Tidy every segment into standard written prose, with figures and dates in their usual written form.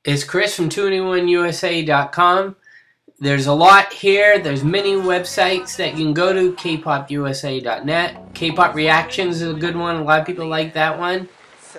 It's Chris from 2anyoneusa.com. There's a lot here. There's many websites that you can go to. Kpopusa.net. Kpop Reactions is a good one. A lot of people like that one.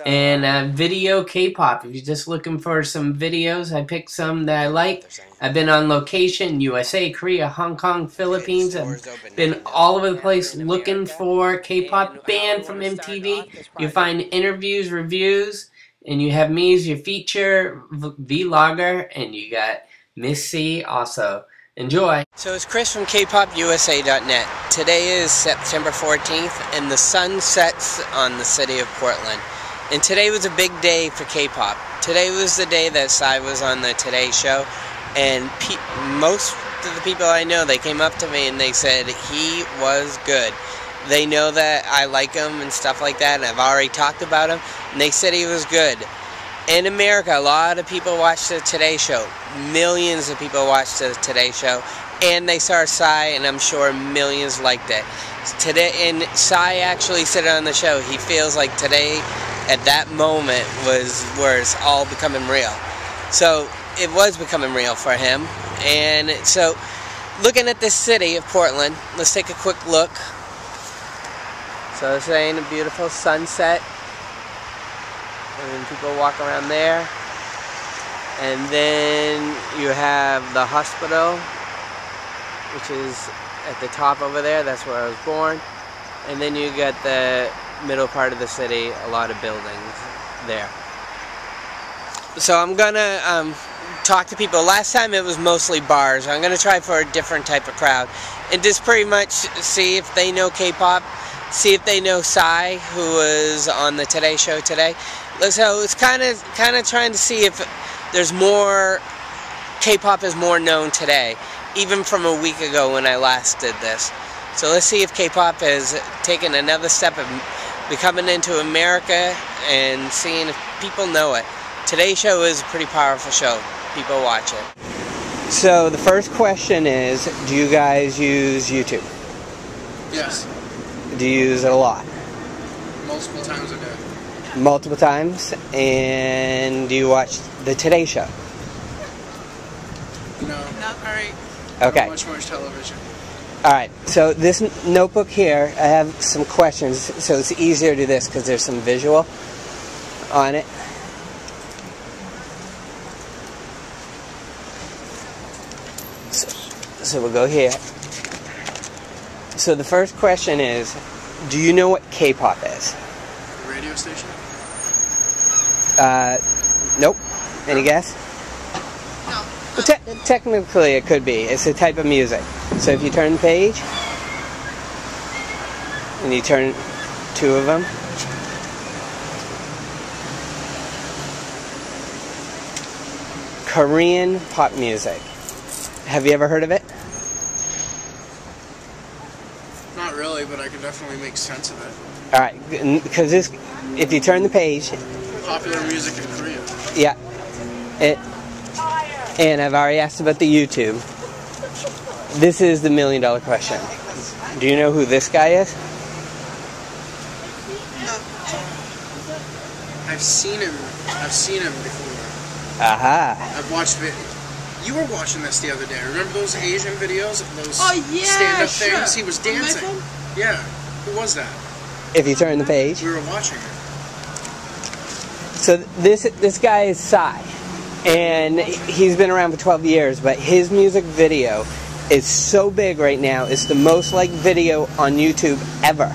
And video K-pop. If you're just looking for some videos, I picked some that I like. I've been on location, USA, Korea, Hong Kong, Philippines. I've been all over the place looking for K-pop band from MTV. You find interviews, reviews, and you have me as your feature vlogger, and you got Miss C also. Enjoy. So it's Chris from Kpopusa.net. Today is September 14th, and the sun sets on the city of Portland. And today was a big day for K-pop. Today was the day that Psy was on the Today Show, and most of the people I know, they came up to me and they said he was good. They know that I like him and stuff like that, and I've already talked about him, and they said he was good. In America, a lot of people watched the Today Show. Millions of people watched the Today Show, and they saw Psy, and I'm sure millions liked it. Today, and Psy actually said on the show, he feels like today, at that moment, was where it's all becoming real. So it was becoming real for him. And so looking at this city of Portland, let's take a quick look. So it's saying a beautiful sunset, and people walk around there. And then you have the hospital, which is at the top over there. That's where I was born. And then you got the middle part of the city, a lot of buildings there. So I'm gonna talk to people. Last time it was mostly bars. I'm gonna try for a different type of crowd and just pretty much see if they know K-pop, see if they know Psy, who was on the Today Show today. So it's kind of trying to see if there's more K-pop is more known today, even from a week ago when I last did this. So let's see if K-pop has taken another step of becoming into America and seeing if people know it. Today's show is a pretty powerful show. People watch it. So the first question is, do you guys use YouTube? Yes. Do you use it a lot? Multiple times a day. Multiple times? And do you watch the Today Show? No. Not very. Okay. Much more television. Alright, so this notebook here, I have some questions, so it's easier to do this because there's some visual on it. So we'll go here. So the first question is, do you know what K-pop is? A radio station? Nope. Any guess? No. Well, technically it could be. It's a type of music. So if you turn the page, and you turn two of them, Korean pop music. Have you ever heard of it? Not really, but I can definitely make sense of it. Alright, because this, if you turn the page... Popular music in Korea. Yeah. And I've already asked about the YouTube. This is the $1 million question. Do you know who this guy is? No. I've seen him. I've seen him before. Aha. I've watched it. You were watching this the other day. Remember those Asian videos? Those stand-up things? He was dancing. Yeah. Who was that? If you turn the page. We were watching it. So this guy is Psy. And he's been around for 12 years, but his music video is so big right now. It's the most liked video on YouTube ever.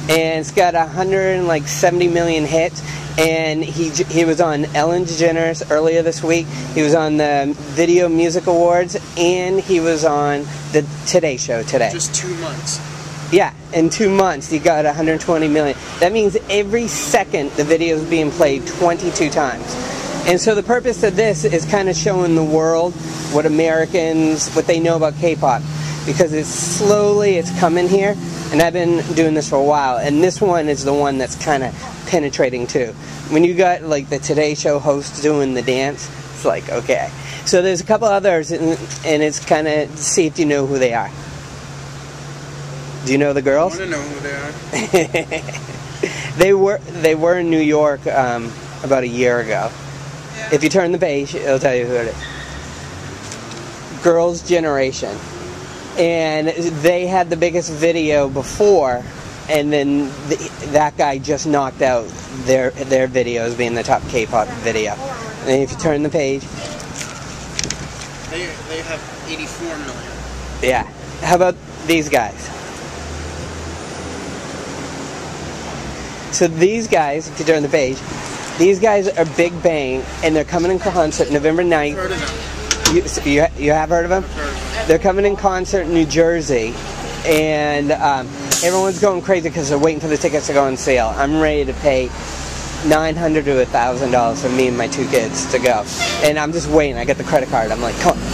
And it's got 170 million hits. And he was on Ellen DeGeneres earlier this week. He was on the Video Music Awards, and he was on the Today Show today. Just 2 months. Yeah, in 2 months he got 120 million. That means every second the video is being played 22 times. And so the purpose of this is kind of showing the world what Americans, what they know about K-pop. Because it's coming here, and I've been doing this for a while, and this one is the one that's kind of penetrating too. When you got like the Today Show host doing the dance, it's like, okay. So there's a couple others, and it's kind of see if you know who they are. Do you know the girls? I want to know who they are. They were in New York about a year ago. If you turn the page, it'll tell you who it is. Girls' Generation. And they had the biggest video before, and then that guy just knocked out their video as being the top K-pop video. And if you turn the page, they have 84 million. Yeah. How about these guys? So these guys, if you turn the page, these guys are Big Bang, and they're coming in concert November 9th. Heard of them. You have heard of them? I've heard of them. They're coming in concert in New Jersey, and everyone's going crazy because they're waiting for the tickets to go on sale. I'm ready to pay $900 to $1,000 for me and my 2 kids to go, and I'm just waiting. I got the credit card. I'm like, come on.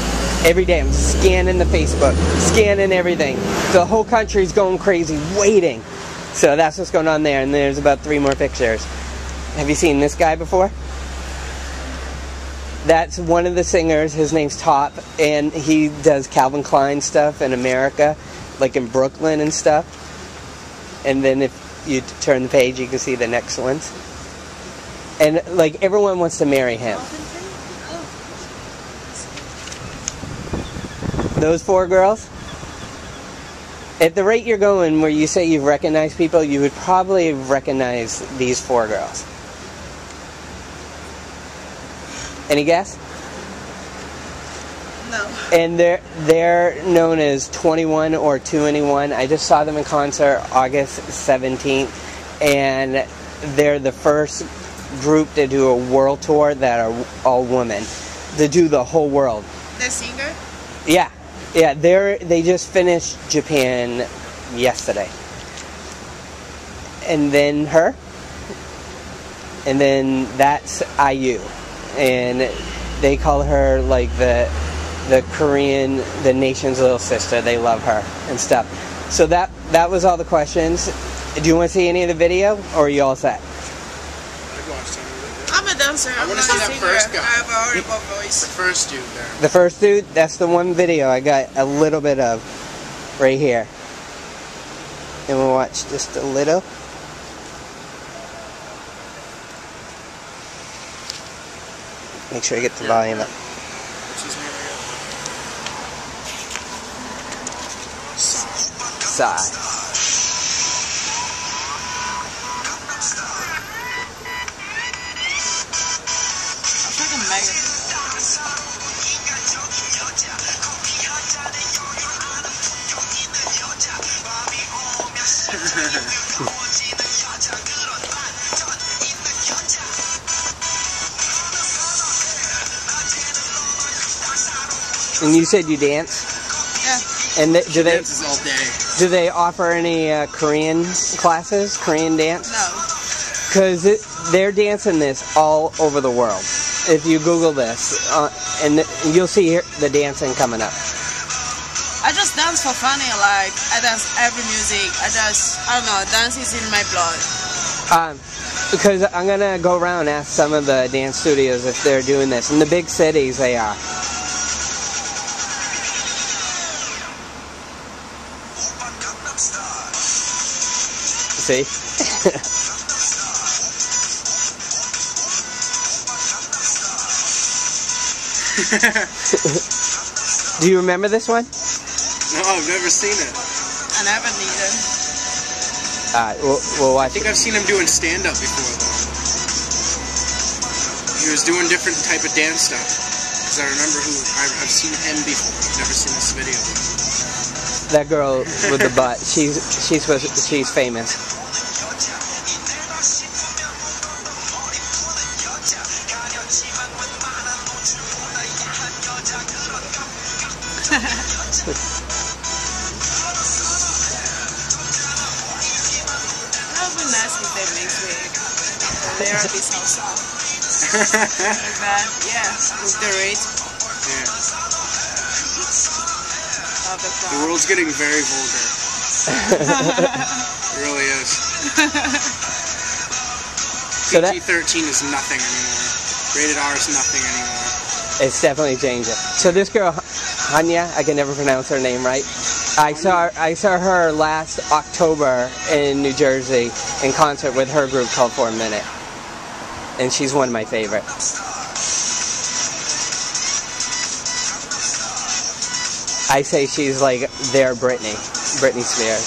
Every day I'm scanning the Facebook, scanning everything. The whole country's going crazy, waiting. So that's what's going on there, and there's about 3 more pictures. Have you seen this guy before? That's one of the singers. His name's Top, and he does Calvin Klein stuff in America, like in Brooklyn and stuff. And then if you turn the page, you can see the next ones. And like everyone wants to marry him. Those 4 girls? At the rate you're going, where you say you've recognized people, you would probably recognize these 4 girls. Any guess? No. And they're known as 21 or 2NE1. I just saw them in concert August 17th, and they're the first group to do a world tour that are all women. To do the whole world. The singer? Yeah. Yeah, they just finished Japan yesterday. And then her. And then that's IU. And they call her like the Korean, the nation's little sister. They love her and stuff. So that was all the questions. Do you want to see any of the video, or are you all set? I've watched some of it. I'm a dancer. I I'm want not to see a that singer. first guy. I have a horrible The voice. first dude there. The first dude, that's the one video I got a little bit of right here. And we'll watch just a little. Make sure you get the volume up. What's his name again? Sigh. Freaking mega. And you said you dance? Yeah. And do they Dances all day. do they offer any Korean classes, Korean dance? No. Because they're dancing this all over the world. If you Google this, and you'll see the dancing coming up. I just dance for funny. Like I dance every music. I don't know. Dance is in my blood. Because I'm gonna go around and ask some of the dance studios if they're doing this. In the big cities, they are. See? Do you remember this one? No, I've never seen it. I never needed. Alright, we'll watch I think it. I've seen him doing stand-up before, though. He was doing different type of dance stuff. Because I remember I've seen him before. I've never seen this video. That girl with the butt, she's famous. That would be nice if they mix with therapy salsa. Like that. Yeah. With the rate Yeah. of the The crowd. world's getting very vulgar. It really is. So that PG-13 is nothing anymore. Rated R is nothing anymore. it's definitely changing. So this girl, Hanya, I can never pronounce her name right. I saw her last October in New Jersey in concert with her group called For a Minute, and she's one of my favorites. I say she's like their Britney Spears.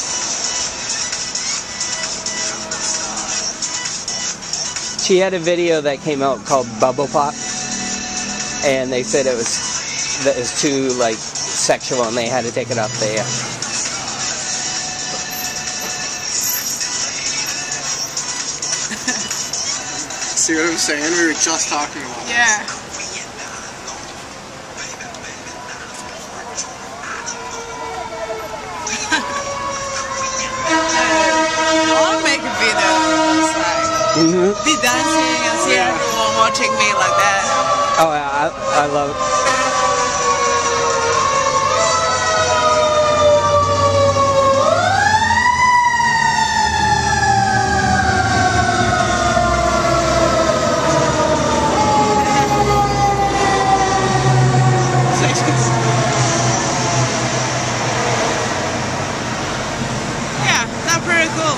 She had a video that came out called Bubble Pop, and they said it was too like sexual, and they had to take it off the air. See what I'm saying? We were just talking about Yeah. I'll make a video just like be dancing and see everyone watching me like that. Oh, I love it. Yeah, that's pretty cool.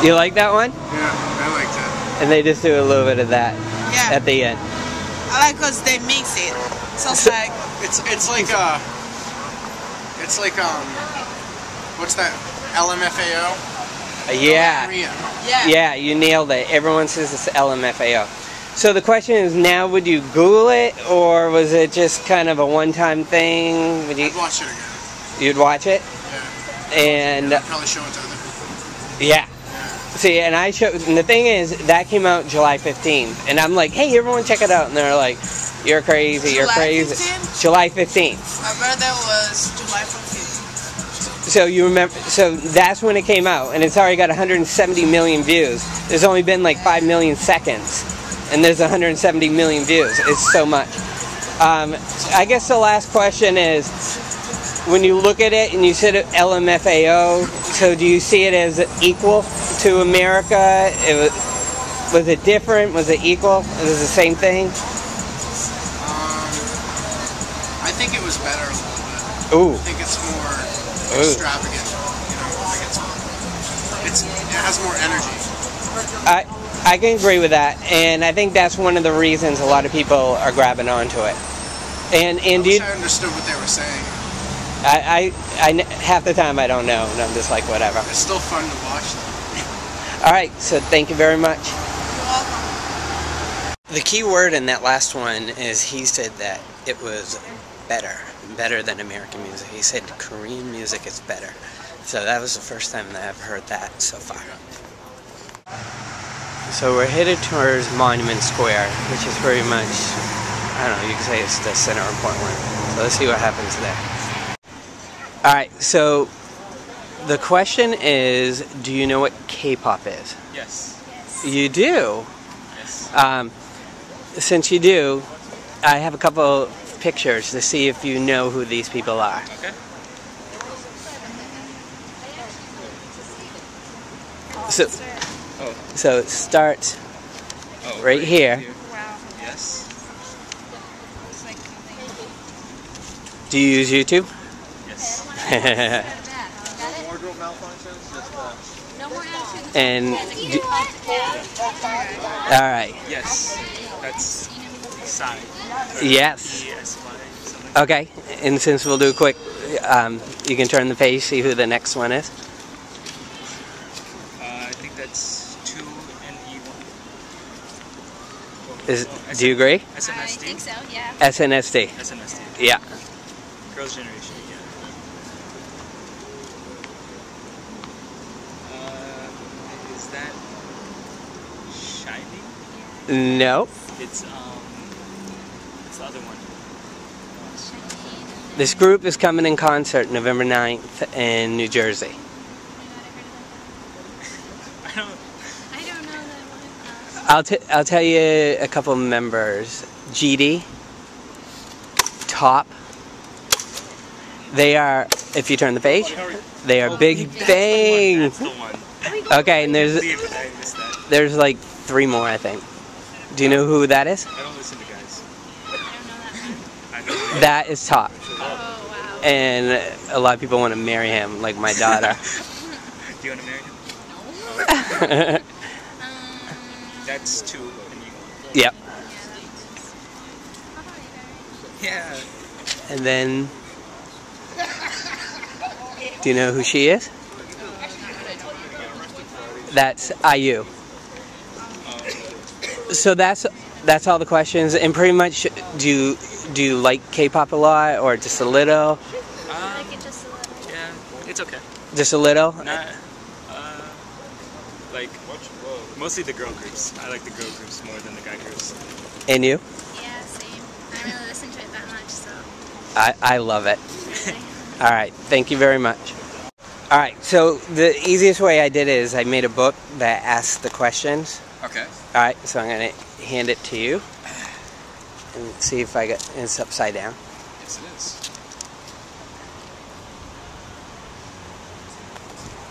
You like that one? Yeah, I like that. And they just do a little bit of that Yeah. at the end. I like because they mix it. Sounds like It's like what's that? LMFAO? Yeah. Korea. yeah. Yeah, you nailed it. Everyone says it's LMFAO. So the question is now, would you Google it, or was it just kind of a one-time thing? Would you, I'd watch it again. you'd watch it? Yeah. And I'd probably show it to other people. yeah. See, and and the thing is, that came out July 15th, and I'm like, hey, everyone check it out, and they're like, you're crazy, you're July crazy. 15th? July 15th. My birthday was July 15th. So you remember, so that's when it came out, and it's already got 170 million views. There's only been like 5 million seconds, and there's 170 million views. It's so much. I guess the last question is, when you look at it and you said LMFAO, so do you see it as equal to America? Was it different? Was it equal? Was it the same thing? I think it was better a little bit. Ooh. I think it's more extravagant. You know, like it has more energy. I can agree with that, and I think that's one of the reasons a lot of people are grabbing onto it. And I do you, wish I understood what they were saying. half the time I don't know, and I'm just like, whatever. It's still fun to watch though. All right, so thank you very much. You're welcome. The key word in that last one is he said that it was better than American music. He said Korean music is better. So that was the first time that I've heard that so far. So we're headed towards Monument Square, which is pretty much, I don't know, you could say it's the center of Portland. So let's see what happens there. Alright, so the question is, do you know what K-pop is? Yes. You do? Yes. Since you do, I have a couple pictures to see if you know who these people are. Okay. So it starts right here. Wow. Yes. It's like something. Do you use YouTube? Yes. Wardrobe malfunctions. Just And all right. yes. That's side. Yes. ESY. Okay. And since we'll do a quick, you can turn the page, see who the next one is. I think that's 2 and E1. Do you agree? SNSD. I think so, yeah. SNSD. SNSD. Yeah. Girls' Generation. Yeah. Is that Shining? No. It's the other one. This group is coming in concert November 9th in New Jersey. I don't. I don't know that one. I'll tell you a couple members. GD, Top. They are, if you turn the page, they are Big Bang. That's the one. Okay, and I missed that. there's like 3 more, I think. Do you know who that is? I don't listen to guys. I don't know that one. I know. That is Top. Oh, wow. And a lot of people want to marry him, like my daughter. Do you want to marry him? That's 2 and E1. Yep. Yeah. And then Do you know who she is? That's IU. So that's all the questions. And pretty much, do you like K-pop a lot, or just a little? I like it just a little. Yeah, it's okay. Just a little? Not, like, mostly the girl groups. I like the girl groups more than the guy groups. And you? Yeah, same. I don't really listen to it that much, so. I love it. Really. All right, thank you very much. All right, so the easiest way I did it is I made a book that asks the questions. Okay. All right, so I'm going to hand it to you and see if I get it's upside down. Yes, it is.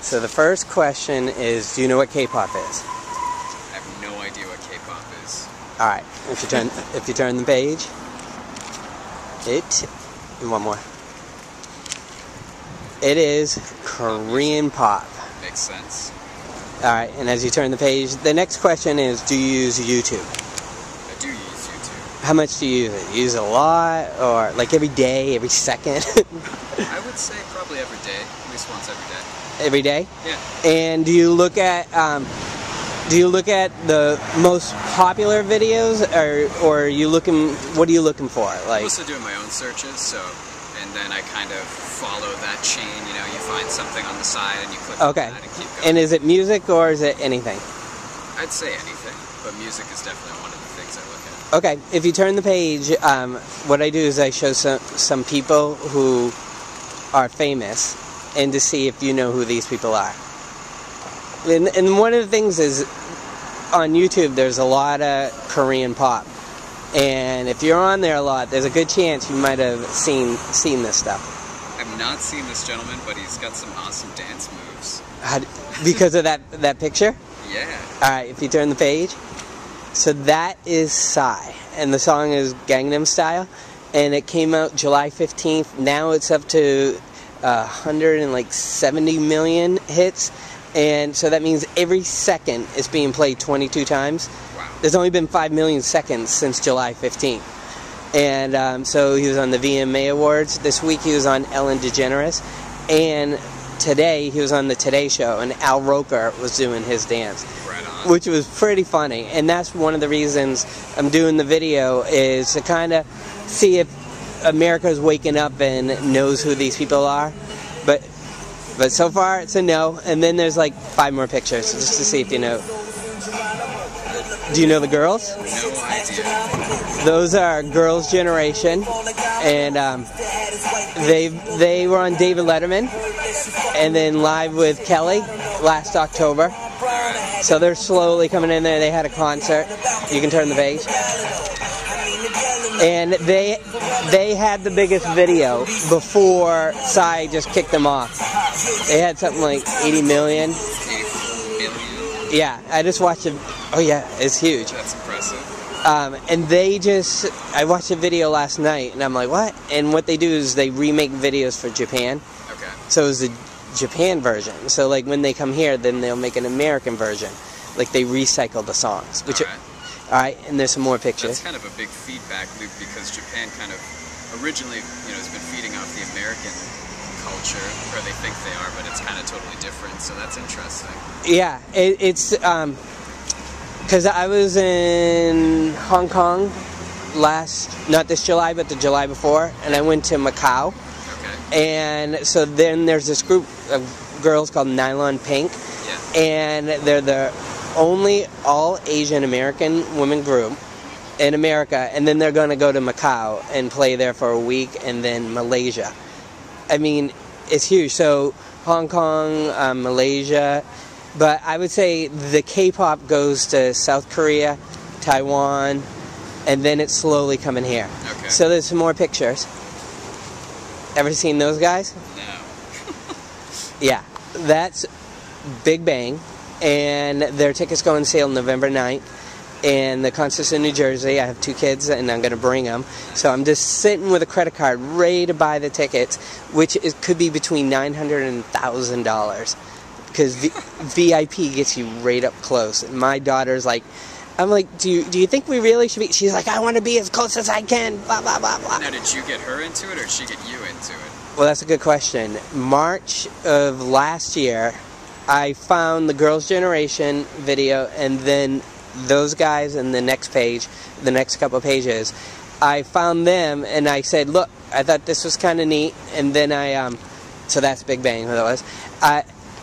So the first question is, do you know what K-pop is? I have no idea what K-pop is. All right, if you turn the page, and one more. It is Korean pop. Makes sense. All right, and as you turn the page, the next question is, do you use YouTube? I do use YouTube. How much do you use it? You use it a lot, or like every day, every second? I would say probably every day, at least once every day. Every day? Yeah. And do you look at the most popular videos, or are you looking? What are you looking for? I'm Like, also doing my own searches, and then I kind of follow that chain. You know, you find something on the side and you click on okay. that and keep going. And is it music or is it anything? I'd say anything, but music is definitely one of the things I look at. Okay. If you turn the page, what I do is I show some people who are famous, and to see if you know who these people are. And one of the things is, on YouTube, there's a lot of Korean pop. And if you're on there a lot, there's a good chance you might have seen this stuff. I've not seen this gentleman, but he's got some awesome dance moves. Because of that picture? Yeah. Alright, if you turn the page. So that is Psy. And the song is Gangnam Style. And it came out July 15th. Now it's up to 170 million hits. And so that means every second is being played 22 times. Wow. There's only been 5 million seconds since July 15th. And so he was on the VMA Awards. This week he was on Ellen DeGeneres. And today he was on the Today Show, and Al Roker was doing his dance. Right on. Which was pretty funny. And that's one of the reasons I'm doing the video, is to kind of see if America's waking up and knows who these people are. But so far it's a no. And then there's like 5 more pictures, just to see if you know. Do you know the girls? No idea. Those are Girls' Generation, and they were on David Letterman, and then Live with Kelly last October. So they're slowly coming in there. They had a concert. You can turn the page. And they had the biggest video before Psy just kicked them off. They had something like 80 million. 80 million? Yeah, I just watched it. Oh yeah, it's huge. That's impressive. And I watched a video last night, and I'm like, what? And what they do is they remake videos for Japan. Okay. So it's a Japan version. So like when they come here, then they'll make an American version. Like they recycle the songs. Which Alright, and there's some more pictures. That's kind of a big feedback loop, because Japan kind of originally, has been feeding off the American culture, or they think they are, but it's kind of totally different, so that's interesting. Yeah, it's because I was in Hong Kong not this July, but the July before, and I went to Macau. Okay. And so then there's this group of girls called Nylon Pink, Yeah. and they're the only all Asian American women group in America, and then they're going to go to Macau and play there for a week, and then Malaysia. I mean, it's huge. So Hong Kong, Malaysia, but I would say the K-pop goes to South Korea, Taiwan, and then it's slowly coming here. Okay. So there's some more pictures. Ever seen those guys? No. Yeah, that's Big Bang, and their tickets go on sale November 9th, and the concert's in New Jersey. I have 2 kids, and I'm going to bring them. So I'm just sitting with a credit card ready to buy the tickets, which could be between $900 and $1,000, because VIP gets you right up close. And my daughter's like, I'm like, do you think we really should be? She's like, I want to be as close as I can, blah, blah, blah, blah. Now, did you get her into it, or did she get you into it? Well, that's a good question. March of last year, I found the Girls' Generation video, and then those guys in the next page, the next couple of pages, I found them, and I said, look, I thought this was kind of neat, and then so that's Big Bang, what that was.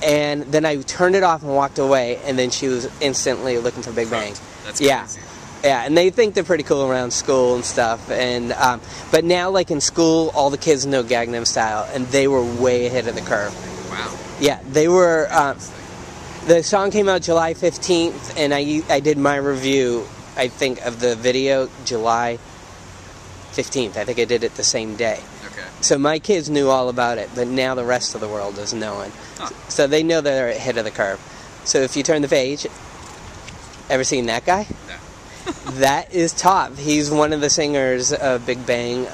And then I turned it off and walked away, and then she was instantly looking for Big Bang. That's yeah. crazy. Yeah, and they think they're pretty cool around school and stuff. And but now, like in school, all the kids know Gangnam Style, and they were way ahead of the curve. Wow. Yeah, they were. The song came out July 15th, and I did my review, I think, of the video July 15th. I think I did it the same day. Okay. So my kids knew all about it, but now the rest of the world is knowing. Huh. So they know they're ahead of the curve. So if you turn the page, ever seen that guy? No. That is Top. He's one of the singers of Big Bang.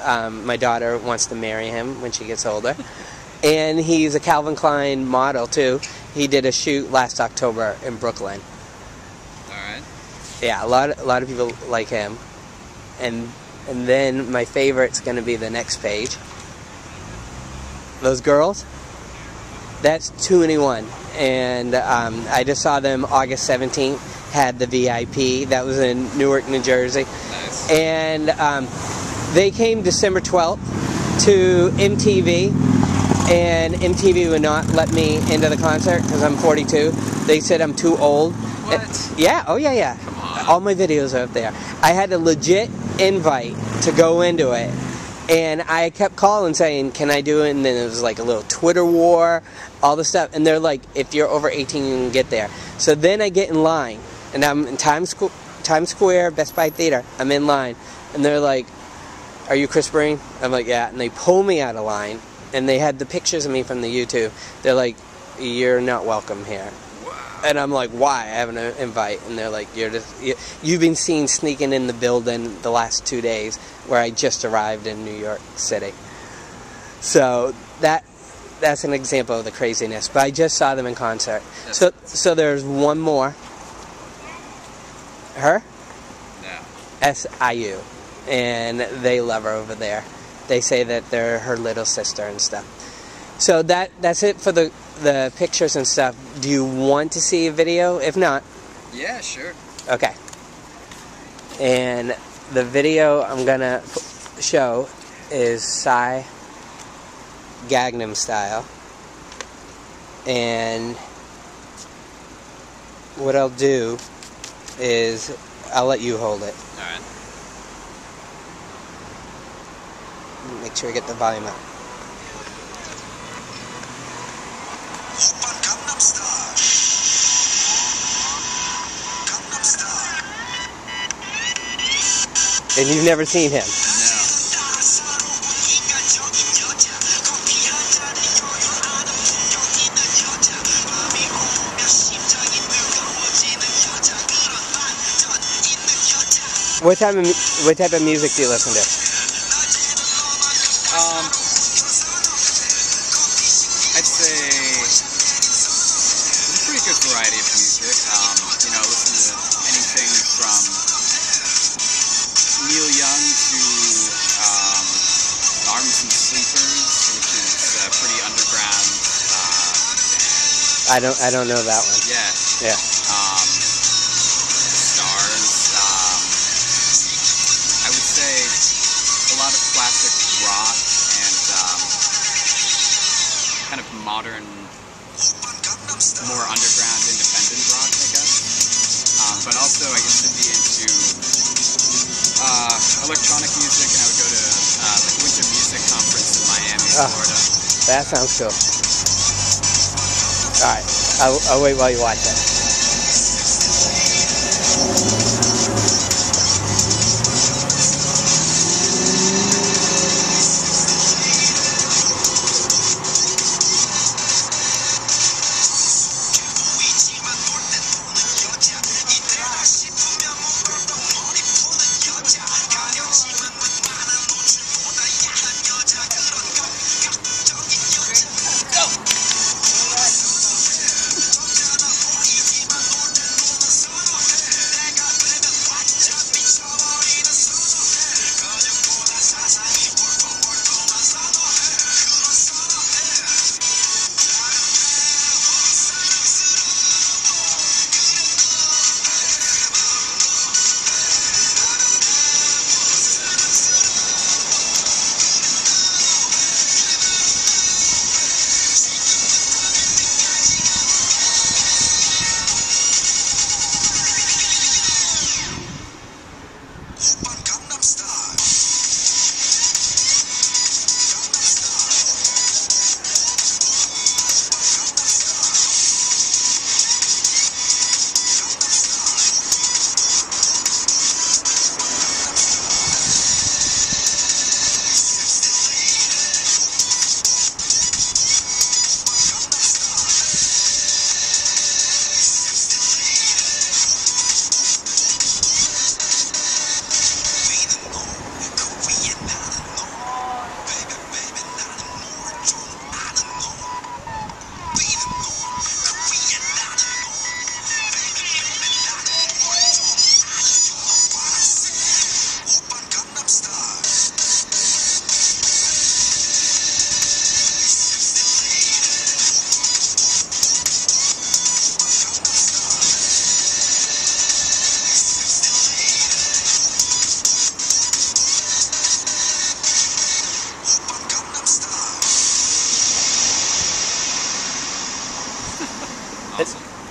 My daughter wants to marry him when she gets older. And he's a Calvin Klein model, too. He did a shoot last October in Brooklyn. Alright. Yeah, a lot of people like him. And then my favorite's going to be the next page. Those girls, that's 2NE1. And I just saw them August 17th. Had the VIP. That was in Newark, New Jersey. Nice. And they came December 12th to MTV, and MTV would not let me into the concert because I'm 42. They said I'm too old. What? Yeah, oh yeah. Come on. All my videos are up there. I had a legit invite to go into it, and I kept calling saying, can I do it? And then it was like a little Twitter war, all this stuff. And they're like, if you're over 18, you can get there. So then I get in line. And I'm in Times Square, Best Buy Theater. I'm in line. And they're like, are you Chris Breen? I'm like, yeah. And they pull me out of line. And they had the pictures of me from the YouTube. They're like, you're not welcome here. Wow. And I'm like, why? I have an invite. And they're like, you've been seen sneaking in the building the last 2 days where I just arrived in New York City. So that's an example of the craziness. But I just saw them in concert. So there's one more. Her? No. SIU. And they love her over there. They say that they're her little sister and stuff. So that's it for the pictures and stuff. Do you want to see a video? If not... Yeah, sure. Okay. And the video I'm going to show is Psy Gangnam Style. And what I'll do is I'll let you hold it. Alright. Make sure I get the volume up. And you've never seen him? No. What type of music do you listen to? I'd say there's a pretty good variety of music. You know, I listen to anything from Neil Young to Arms and Sleepers, which is pretty underground. I don't know that one. Yeah. Yeah. Stars. I would say a lot of classic rock and kind of modern, more underground, independent rock, I guess. But also, I used to be into electronic music, and I would go to the Winter Music Conference in Miami, Florida. That sounds cool. Alright, I'll wait while you watch it.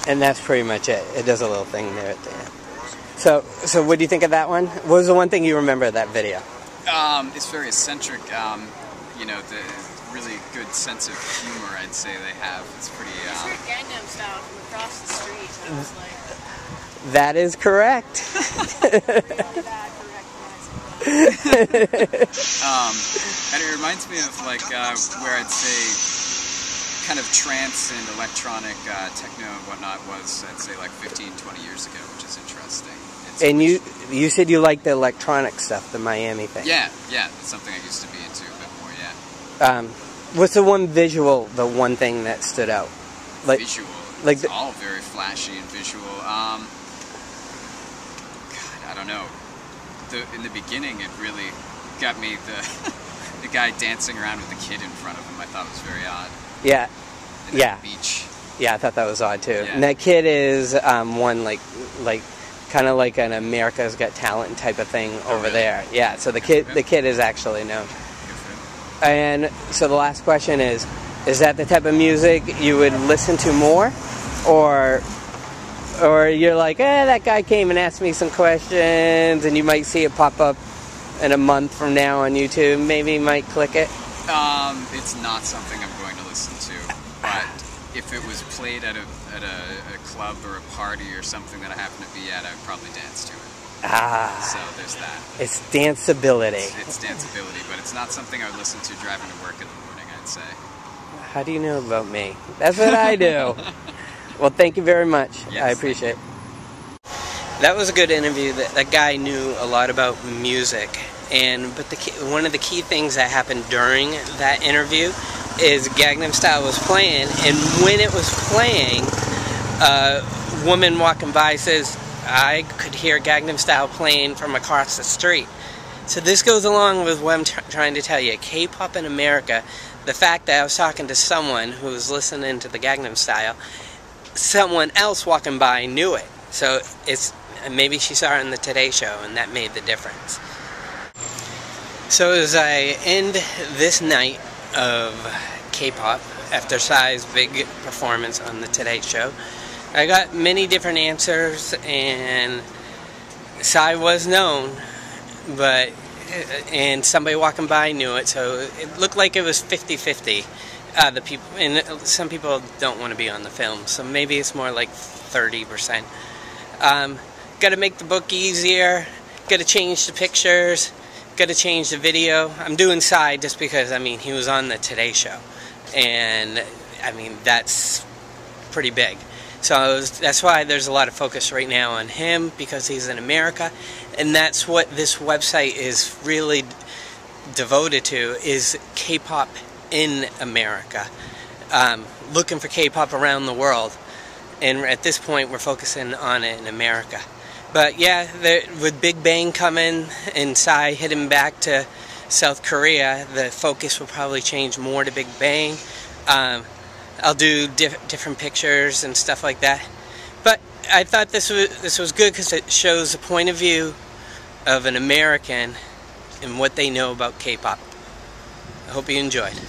And that's pretty much it. It does a little thing there at the end. So what do you think of that one? What was the one thing you remember of that video? It's very eccentric. You know, the really good sense of humor, I'd say they have. It's pretty. It's heard Gangnam Style from across the street. I was like, That is correct. really bad for recognizing that. And it reminds me of like where I'd say kind of trance and electronic techno and whatnot was, I'd say, like 15, 20 years ago, which is interesting. And you said you like the electronic stuff, the Miami thing. Yeah, it's something I used to be into a bit more, yeah. What's the one visual, the one thing that stood out? Like Visual. Like it's all very flashy and visual. God, I don't know. In the beginning, it really got me the guy dancing around with the kid in front of him. I thought it was very odd. Yeah. And Yeah. The beach. Yeah, I thought that was odd too. Yeah. And that kid is one like kind of like an America's Got Talent type of thing over really? there. Yeah, so the kid is actually known. Good for him. And so the last question is that the type of music you would listen to more, or you're like, that guy came and asked me some questions, and you might see it pop up in a month from now on YouTube. Maybe you might click it. It's not something I'm going to listen to, but if it was played at a club or a party or something that I happen to be at, I would probably dance to it. So there's that. It's danceability. It's danceability, but it's not something I would listen to driving to work in the morning, I'd say. How do you know about me? That's what I do. Well, thank you very much. Yes, I appreciate it. That was a good interview. That guy knew a lot about music, but one of the key things that happened during that interview is Gangnam Style was playing, and when it was playing, a woman walking by says, "I could hear Gangnam Style playing from across the street." So this goes along with what I'm trying to tell you. K-pop in America, the fact that I was talking to someone who was listening to the Gangnam Style, someone else walking by knew it. So maybe she saw it in the Today Show, and that made the difference. So as I end this night of K-pop, after Psy's big performance on the Today Show, I got many different answers, and Psy was known, and somebody walking by knew it, so it looked like it was 50-50. The people, and some people don't want to be on the film, so maybe it's more like 30%. Got to make the book easier. Got to change the pictures. Got to change the video. I'm doing Psy just because he was on the Today Show, and that's pretty big. So that's why there's a lot of focus right now on him, because he's in America, and that's what this website is really devoted to, is K-pop in America. Looking for K-pop around the world, and at this point we're focusing on it in America. But yeah, with Big Bang coming and Psy hitting back to South Korea, the focus will probably change more to Big Bang. I'll do different pictures and stuff like that. But I thought this was good because it shows the point of view of an American and what they know about K-pop. I hope you enjoyed.